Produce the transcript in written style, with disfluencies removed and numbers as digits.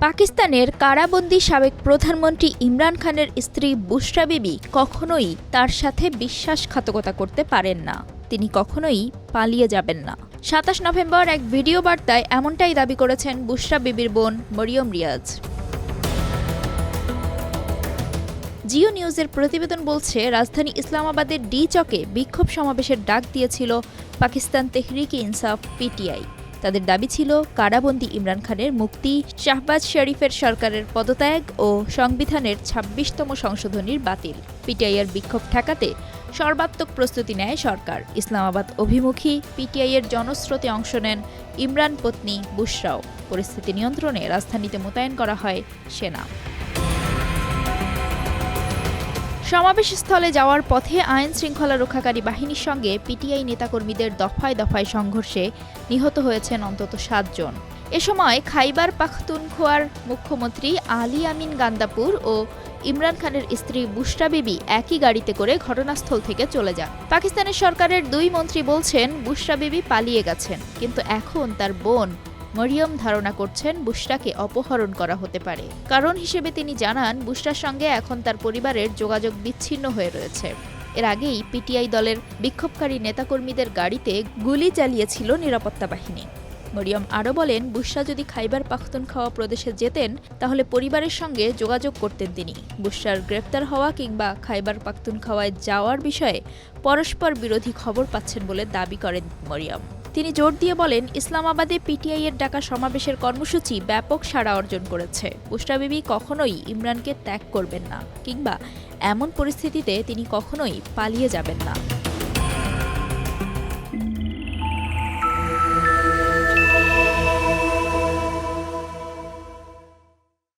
পাকিস্তানের কারাবন্দী সাবেক প্রধানমন্ত্রী ইমরান খানের স্ত্রী বুশরা বিবি কখনোই তার সাথে বিশ্বাসঘাতকতা করতে পারেন না। তিনি কখনোই পালিয়ে যাবেন না। ২৭ নভেম্বর এক ভিডিও বার্তায় এমনটাই দাবি করেছেন বুশরা বিবির বোন মরিয়ম রিয়াজ। জিও নিউজের প্রতিবেদন বলছে, রাজধানী ইসলামাবাদের ডি চকে বিক্ষোভ সমাবেশের ডাক দিয়েছিল পাকিস্তান তেহরিক ইনসাফ পিটিআই। তাদের দাবি ছিল কারাবন্দী ইমরান খানের মুক্তি, শাহবাজ শরীফের সরকারের পদত্যাগ ও সংবিধানের ২৬তম সংশোধনীর বাতিল। পিটিআইয়ের বিক্ষোভ ঠেকাতে সর্বাত্মক প্রস্তুতি নেয় সরকার। ইসলামাবাদ অভিমুখী পিটিআইয়ের জনস্রোতে অংশ নেন ইমরান পত্নী বুশরাও। পরিস্থিতি নিয়ন্ত্রণে রাজধানীতে মোতায়েন করা হয় সেনা। সমাবেশস্থলে যাওয়ার পথে আইন শৃঙ্খলা রক্ষাকারী বাহিনীর সঙ্গে পিটিআই নেতাকর্মীদের দফায় দফায় সংঘর্ষে নিহত হয়েছেন অন্তত ৭ জন। এ সময় খাইবার পাখতুনখোয়ার মুখ্যমন্ত্রী আলী আমিন গান্দাপুর ও ইমরান খানের স্ত্রী বুশরা বিবি একই গাড়িতে করে ঘটনাস্থল থেকে চলে যান। পাকিস্তানের সরকারের ২ মন্ত্রী বলছেন বুশরা বিবি পালিয়ে গেছেন, কিন্তু এখন তার বোন মরিয়ম ধারণা করছেন বুশরাকে অপহরণ করা হতে পারে। কারণ হিসেবে তিনি জানান, বুশরার সঙ্গে এখন তার পরিবারের যোগাযোগ বিচ্ছিন্ন হয়ে রয়েছে। এর আগেই পিটিআই দলের বিক্ষোভকারী নেতাকর্মীদের গাড়িতে গুলি চালিয়েছিল নিরাপত্তা বাহিনী। মরিয়ম আরও বলেন, বুশরা যদি খাইবার পাখতুনখোয়া প্রদেশে যেতেন তাহলে পরিবারের সঙ্গে যোগাযোগ করতেন তিনি। বুশরার গ্রেপ্তার হওয়া কিংবা খাইবার পাখতুনখোয়ায় যাওয়ার বিষয়ে পরস্পর বিরোধী খবর পাচ্ছেন বলে দাবি করেন মরিয়ম। তিনি জোর দিয়ে বলেন, ইসলামাবাদে পিটিআইয়ের ডাকা সমাবেশের কর্মসূচি ব্যাপক সাড়া অর্জন করেছে। বুশরা বিবি কখনোই ইমরানকে ত্যাগ করবেন না, কিংবা এমন পরিস্থিতিতে তিনি কখনোই পালিয়ে যাবেন না।